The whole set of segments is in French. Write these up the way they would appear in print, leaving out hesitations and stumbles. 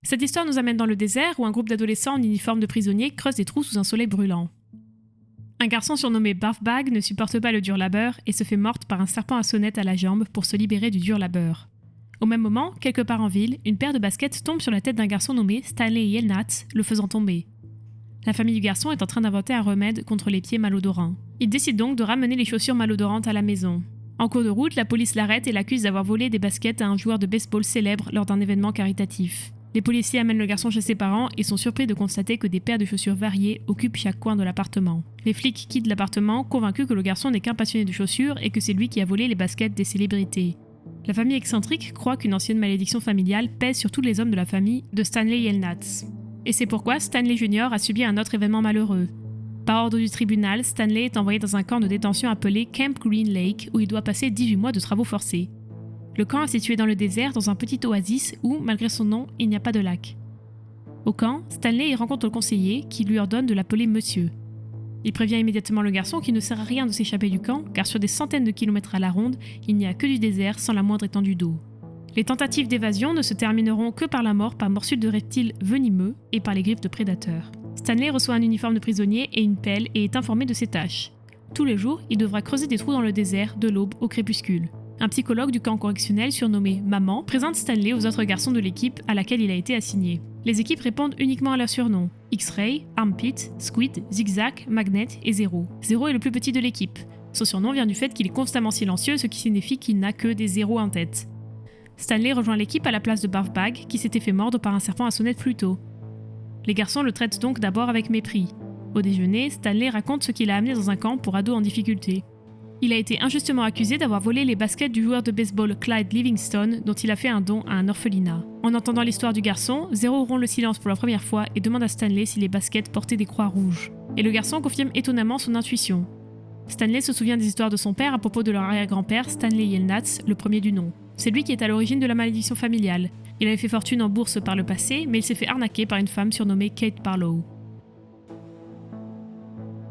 Cette histoire nous amène dans le désert où un groupe d'adolescents en uniforme de prisonniers creuse des trous sous un soleil brûlant. Un garçon surnommé Buffbag ne supporte pas le dur labeur et se fait mordre par un serpent à sonnette à la jambe pour se libérer du dur labeur. Au même moment, quelque part en ville, une paire de baskets tombe sur la tête d'un garçon nommé Stanley Yelnats, le faisant tomber. La famille du garçon est en train d'inventer un remède contre les pieds malodorants. Il décide donc de ramener les chaussures malodorantes à la maison. En cours de route, la police l'arrête et l'accuse d'avoir volé des baskets à un joueur de baseball célèbre lors d'un événement caritatif. Les policiers amènent le garçon chez ses parents et sont surpris de constater que des paires de chaussures variées occupent chaque coin de l'appartement. Les flics quittent l'appartement, convaincus que le garçon n'est qu'un passionné de chaussures et que c'est lui qui a volé les baskets des célébrités. La famille excentrique croit qu'une ancienne malédiction familiale pèse sur tous les hommes de la famille de Stanley Yelnats. Et c'est pourquoi Stanley Jr. a subi un autre événement malheureux. Par ordre du tribunal, Stanley est envoyé dans un camp de détention appelé Camp Green Lake où il doit passer 18 mois de travaux forcés. Le camp est situé dans le désert, dans un petit oasis où, malgré son nom, il n'y a pas de lac. Au camp, Stanley y rencontre le conseiller qui lui ordonne de l'appeler monsieur. Il prévient immédiatement le garçon qu'il ne sert à rien de s'échapper du camp car sur des centaines de kilomètres à la ronde, il n'y a que du désert sans la moindre étendue d'eau. Les tentatives d'évasion ne se termineront que par la mort par morsure de reptiles venimeux et par les griffes de prédateurs. Stanley reçoit un uniforme de prisonnier et une pelle et est informé de ses tâches. Tous les jours, il devra creuser des trous dans le désert de l'aube au crépuscule. Un psychologue du camp correctionnel surnommé Maman présente Stanley aux autres garçons de l'équipe à laquelle il a été assigné. Les équipes répondent uniquement à leurs surnoms: X-Ray, Armpit, Squid, Zigzag, Magnet et Zero. Zero est le plus petit de l'équipe. Son surnom vient du fait qu'il est constamment silencieux, ce qui signifie qu'il n'a que des zéros en tête. Stanley rejoint l'équipe à la place de Buffbag, qui s'était fait mordre par un serpent à sonnette plus tôt. Les garçons le traitent donc d'abord avec mépris. Au déjeuner, Stanley raconte ce qu'il a amené dans un camp pour ados en difficulté. Il a été injustement accusé d'avoir volé les baskets du joueur de baseball Clyde Livingstone, dont il a fait un don à un orphelinat. En entendant l'histoire du garçon, Zero rompt le silence pour la première fois et demande à Stanley si les baskets portaient des croix rouges. Et le garçon confirme étonnamment son intuition. Stanley se souvient des histoires de son père à propos de leur arrière-grand-père, Stanley Yelnats, le premier du nom. C'est lui qui est à l'origine de la malédiction familiale. Il avait fait fortune en bourse par le passé, mais il s'est fait arnaquer par une femme surnommée Kate Barlow.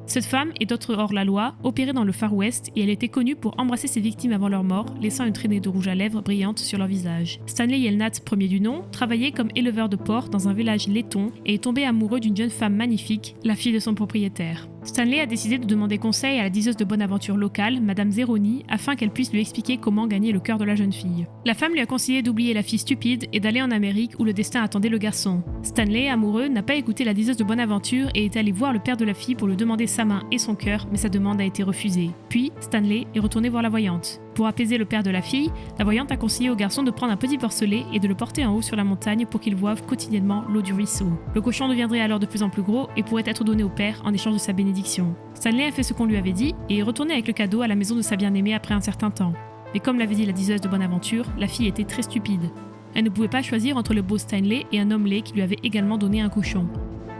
Cette femme est d'autres hors-la-loi, opérée dans le Far West, et elle était connue pour embrasser ses victimes avant leur mort, laissant une traînée de rouge à lèvres brillante sur leur visage. Stanley Yelnats, premier du nom, travaillait comme éleveur de porcs dans un village laiton et est tombé amoureux d'une jeune femme magnifique, la fille de son propriétaire. Stanley a décidé de demander conseil à la diseuse de bonne aventure locale, Madame Zeroni, afin qu'elle puisse lui expliquer comment gagner le cœur de la jeune fille. La femme lui a conseillé d'oublier la fille stupide et d'aller en Amérique où le destin attendait le garçon. Stanley, amoureux, n'a pas écouté la diseuse de bonne aventure et est allé voir le père de la fille pour lui demander sa main et son cœur, mais sa demande a été refusée. Puis, Stanley est retourné voir la voyante. Pour apaiser le père de la fille, la voyante a conseillé au garçon de prendre un petit porcelet et de le porter en haut sur la montagne pour qu'il boive quotidiennement l'eau du ruisseau. Le cochon deviendrait alors de plus en plus gros et pourrait être donné au père en échange de sa bénédiction. Stanley a fait ce qu'on lui avait dit et est retourné avec le cadeau à la maison de sa bien-aimée après un certain temps. Mais comme l'avait dit la diseuse de bonne aventure, la fille était très stupide. Elle ne pouvait pas choisir entre le beau Stanley et un homme laid qui lui avait également donné un cochon.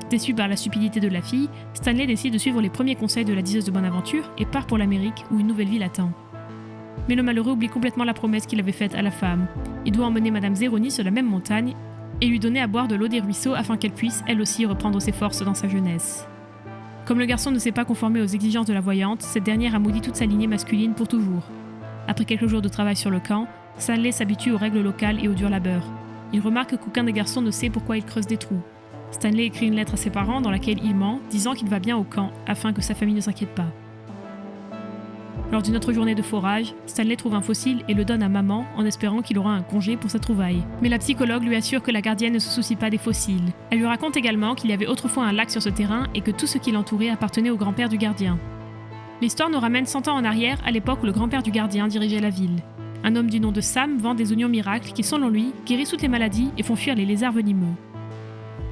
Déçu par la stupidité de la fille, Stanley décide de suivre les premiers conseils de la diseuse de bonne aventure et part pour l'Amérique où une nouvelle vie l'attend. Mais le malheureux oublie complètement la promesse qu'il avait faite à la femme. Il doit emmener Madame Zeroni sur la même montagne et lui donner à boire de l'eau des ruisseaux afin qu'elle puisse, elle aussi, reprendre ses forces dans sa jeunesse. Comme le garçon ne s'est pas conformé aux exigences de la voyante, cette dernière a maudit toute sa lignée masculine pour toujours. Après quelques jours de travail sur le camp, Stanley s'habitue aux règles locales et au dur labeur. Il remarque qu'aucun des garçons ne sait pourquoi il creuse des trous. Stanley écrit une lettre à ses parents dans laquelle il ment, disant qu'il va bien au camp afin que sa famille ne s'inquiète pas. Lors d'une autre journée de forage, Stanley trouve un fossile et le donne à maman en espérant qu'il aura un congé pour sa trouvaille. Mais la psychologue lui assure que la gardienne ne se soucie pas des fossiles. Elle lui raconte également qu'il y avait autrefois un lac sur ce terrain et que tout ce qui l'entourait appartenait au grand-père du gardien. L'histoire nous ramène 100 ans en arrière, à l'époque où le grand-père du gardien dirigeait la ville. Un homme du nom de Sam vend des oignons miracles qui, selon lui, guérissent toutes les maladies et font fuir les lézards venimeux.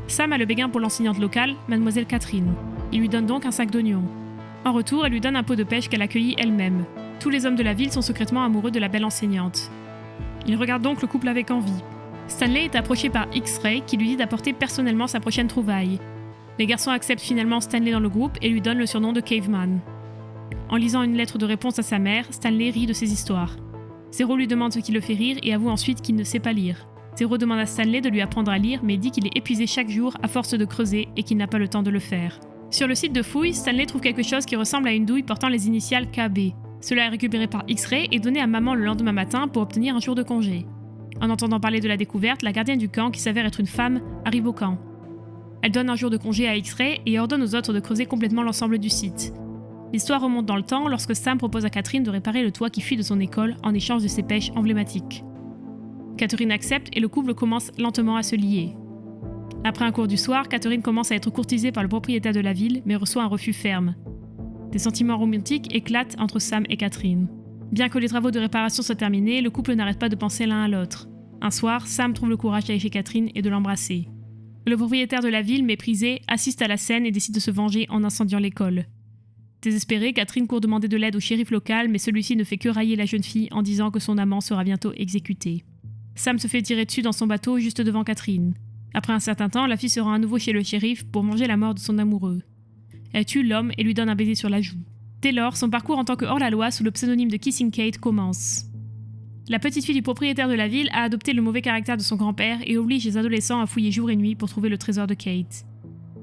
Sam a le béguin pour l'enseignante locale, Mademoiselle Catherine. Il lui donne donc un sac d'oignons. En retour, elle lui donne un pot de pêche qu'elle accueillit elle-même. Tous les hommes de la ville sont secrètement amoureux de la belle enseignante. Ils regardent donc le couple avec envie. Stanley est approché par X-Ray qui lui dit d'apporter personnellement sa prochaine trouvaille. Les garçons acceptent finalement Stanley dans le groupe et lui donnent le surnom de Caveman. En lisant une lettre de réponse à sa mère, Stanley rit de ses histoires. Zero lui demande ce qui le fait rire et avoue ensuite qu'il ne sait pas lire. Zero demande à Stanley de lui apprendre à lire mais dit qu'il est épuisé chaque jour à force de creuser et qu'il n'a pas le temps de le faire. Sur le site de fouilles, Stanley trouve quelque chose qui ressemble à une douille portant les initiales KB. Cela est récupéré par X-Ray et donné à maman le lendemain matin pour obtenir un jour de congé. En entendant parler de la découverte, la gardienne du camp, qui s'avère être une femme, arrive au camp. Elle donne un jour de congé à X-Ray et ordonne aux autres de creuser complètement l'ensemble du site. L'histoire remonte dans le temps lorsque Sam propose à Catherine de réparer le toit qui fuit de son école en échange de ses pêches emblématiques. Catherine accepte et le couple commence lentement à se lier. Après un cours du soir, Catherine commence à être courtisée par le propriétaire de la ville mais reçoit un refus ferme. Des sentiments romantiques éclatent entre Sam et Catherine. Bien que les travaux de réparation soient terminés, le couple n'arrête pas de penser l'un à l'autre. Un soir, Sam trouve le courage d'aller chez Catherine et de l'embrasser. Le propriétaire de la ville, méprisé, assiste à la scène et décide de se venger en incendiant l'école. Désespérée, Catherine court demander de l'aide au shérif local, mais celui-ci ne fait que railler la jeune fille en disant que son amant sera bientôt exécuté. Sam se fait tirer dessus dans son bateau juste devant Catherine. Après un certain temps, la fille se rend à nouveau chez le shérif pour manger la mort de son amoureux. Elle tue l'homme et lui donne un baiser sur la joue. Dès lors, son parcours en tant que hors-la-loi sous le pseudonyme de Kissing Kate commence. La petite fille du propriétaire de la ville a adopté le mauvais caractère de son grand-père et oblige les adolescents à fouiller jour et nuit pour trouver le trésor de Kate.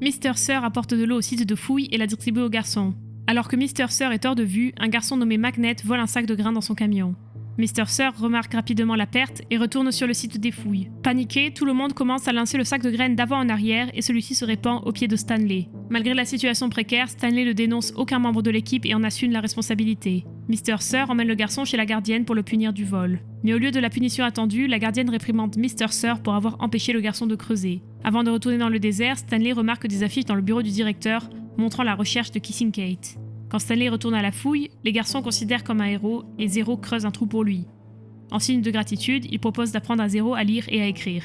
Mr. Sir apporte de l'eau au site de fouille et la distribue aux garçons. Alors que Mr. Sir est hors de vue, un garçon nommé Magnet vole un sac de grains dans son camion. Mr. Sir remarque rapidement la perte et retourne sur le site des fouilles. Paniqué, tout le monde commence à lancer le sac de graines d'avant en arrière et celui-ci se répand aux pieds de Stanley. Malgré la situation précaire, Stanley ne dénonce aucun membre de l'équipe et en assume la responsabilité. Mr. Sir emmène le garçon chez la gardienne pour le punir du vol. Mais au lieu de la punition attendue, la gardienne réprimande Mr. Sir pour avoir empêché le garçon de creuser. Avant de retourner dans le désert, Stanley remarque des affiches dans le bureau du directeur montrant la recherche de Kissing Kate. Quand Stanley retourne à la fouille, les garçons considèrent comme un héros et Zero creuse un trou pour lui. En signe de gratitude, il propose d'apprendre à Zero à lire et à écrire.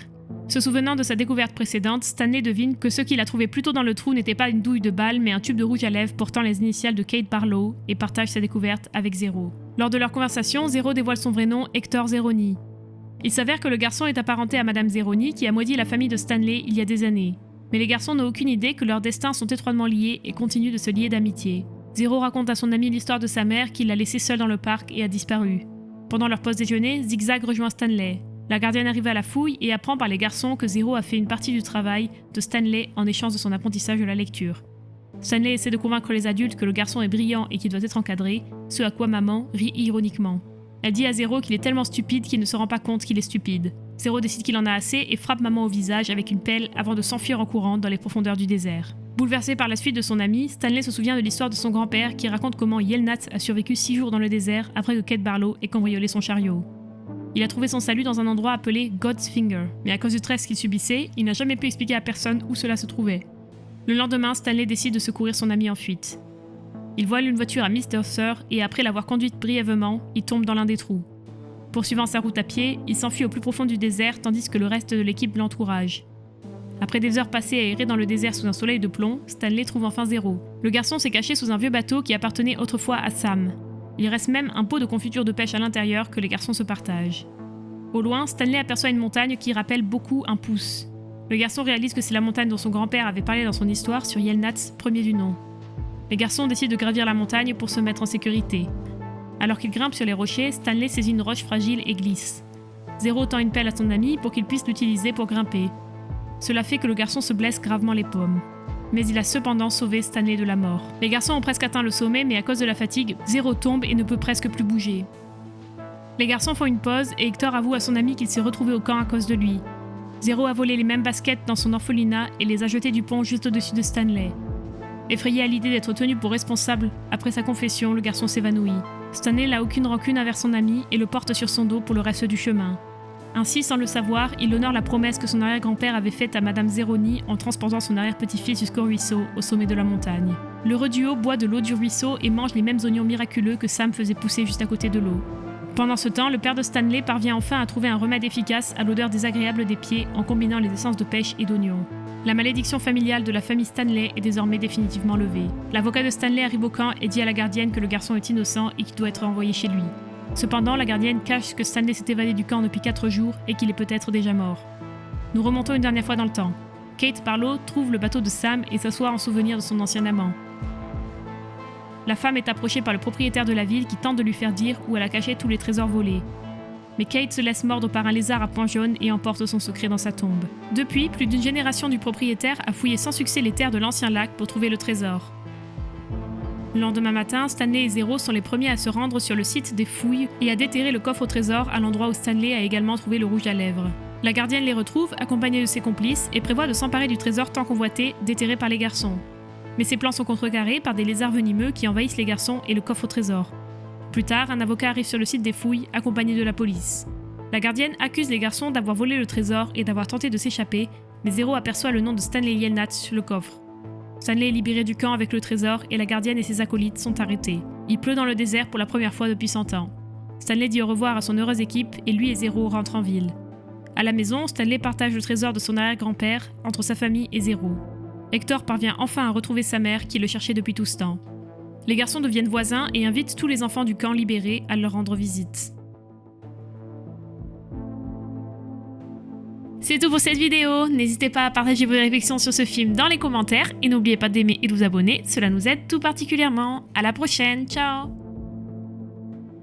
Se souvenant de sa découverte précédente, Stanley devine que ce qu'il a trouvé plus tôt dans le trou n'était pas une douille de balle mais un tube de rouge à lèvres portant les initiales de Kate Barlow et partage sa découverte avec Zero. Lors de leur conversation, Zero dévoile son vrai nom, Hector Zeroni. Il s'avère que le garçon est apparenté à Madame Zeroni qui a maudit la famille de Stanley il y a des années. Mais les garçons n'ont aucune idée que leurs destins sont étroitement liés et continuent de se lier d'amitié. Zero raconte à son ami l'histoire de sa mère qui l'a laissé seule dans le parc et a disparu. Pendant leur pause déjeuner, Zigzag rejoint Stanley. La gardienne arrive à la fouille et apprend par les garçons que Zero a fait une partie du travail de Stanley en échange de son apprentissage de la lecture. Stanley essaie de convaincre les adultes que le garçon est brillant et qu'il doit être encadré, ce à quoi maman rit ironiquement. Elle dit à Zero qu'il est tellement stupide qu'il ne se rend pas compte qu'il est stupide. Zero décide qu'il en a assez et frappe maman au visage avec une pelle avant de s'enfuir en courant dans les profondeurs du désert. Bouleversé par la suite de son ami, Stanley se souvient de l'histoire de son grand-père qui raconte comment Yelnats a survécu 6 jours dans le désert après que Kate Barlow ait cambriolé son chariot. Il a trouvé son salut dans un endroit appelé God's Finger, mais à cause du stress qu'il subissait, il n'a jamais pu expliquer à personne où cela se trouvait. Le lendemain, Stanley décide de secourir son ami en fuite. Il vole une voiture à Mr. Sir et après l'avoir conduite brièvement, il tombe dans l'un des trous. Poursuivant sa route à pied, il s'enfuit au plus profond du désert tandis que le reste de l'équipe l'entourage. Après des heures passées à errer dans le désert sous un soleil de plomb, Stanley trouve enfin Zero. Le garçon s'est caché sous un vieux bateau qui appartenait autrefois à Sam. Il reste même un pot de confiture de pêche à l'intérieur que les garçons se partagent. Au loin, Stanley aperçoit une montagne qui rappelle beaucoup un pouce. Le garçon réalise que c'est la montagne dont son grand-père avait parlé dans son histoire sur Yelnats, premier du nom. Les garçons décident de gravir la montagne pour se mettre en sécurité. Alors qu'ils grimpent sur les rochers, Stanley saisit une roche fragile et glisse. Zero tend une pelle à son ami pour qu'il puisse l'utiliser pour grimper. Cela fait que le garçon se blesse gravement les paumes. Mais il a cependant sauvé Stanley de la mort. Les garçons ont presque atteint le sommet, mais à cause de la fatigue, Zero tombe et ne peut presque plus bouger. Les garçons font une pause et Hector avoue à son ami qu'il s'est retrouvé au camp à cause de lui. Zero a volé les mêmes baskets dans son orphelinat et les a jetées du pont juste au-dessus de Stanley. Effrayé à l'idée d'être tenu pour responsable, après sa confession, le garçon s'évanouit. Stanley n'a aucune rancune envers son ami et le porte sur son dos pour le reste du chemin. Ainsi, sans le savoir, il honore la promesse que son arrière-grand-père avait faite à Madame Zeroni en transportant son arrière-petit-fils jusqu'au ruisseau, au sommet de la montagne. L'heureux duo boit de l'eau du ruisseau et mange les mêmes oignons miraculeux que Sam faisait pousser juste à côté de l'eau. Pendant ce temps, le père de Stanley parvient enfin à trouver un remède efficace à l'odeur désagréable des pieds en combinant les essences de pêche et d'oignons. La malédiction familiale de la famille Stanley est désormais définitivement levée. L'avocat de Stanley arrive au camp et dit à la gardienne que le garçon est innocent et qu'il doit être envoyé chez lui. Cependant, la gardienne cache que Stanley s'est évadé du camp depuis 4 jours et qu'il est peut-être déjà mort. Nous remontons une dernière fois dans le temps. Kate Barlow trouve le bateau de Sam et s'assoit en souvenir de son ancien amant. La femme est approchée par le propriétaire de la ville qui tente de lui faire dire où elle a caché tous les trésors volés. Mais Kate se laisse mordre par un lézard à poings jaunes et emporte son secret dans sa tombe. Depuis, plus d'une génération du propriétaire a fouillé sans succès les terres de l'ancien lac pour trouver le trésor. Le lendemain matin, Stanley et Zero sont les premiers à se rendre sur le site des fouilles et à déterrer le coffre au trésor à l'endroit où Stanley a également trouvé le rouge à lèvres. La gardienne les retrouve, accompagnée de ses complices, et prévoit de s'emparer du trésor tant convoité, déterré par les garçons. Mais ses plans sont contrecarrés par des lézards venimeux qui envahissent les garçons et le coffre au trésor. Plus tard, un avocat arrive sur le site des fouilles, accompagné de la police. La gardienne accuse les garçons d'avoir volé le trésor et d'avoir tenté de s'échapper, mais Zero aperçoit le nom de Stanley Yelnats sur le coffre. Stanley est libéré du camp avec le trésor et la gardienne et ses acolytes sont arrêtés. Il pleut dans le désert pour la première fois depuis 100 ans. Stanley dit au revoir à son heureuse équipe et lui et Zero rentrent en ville. À la maison, Stanley partage le trésor de son arrière-grand-père entre sa famille et Zero. Hector parvient enfin à retrouver sa mère qui le cherchait depuis tout ce temps. Les garçons deviennent voisins et invitent tous les enfants du camp libérés à leur rendre visite. C'est tout pour cette vidéo, n'hésitez pas à partager vos réflexions sur ce film dans les commentaires et n'oubliez pas d'aimer et de vous abonner, cela nous aide tout particulièrement. À la prochaine, ciao!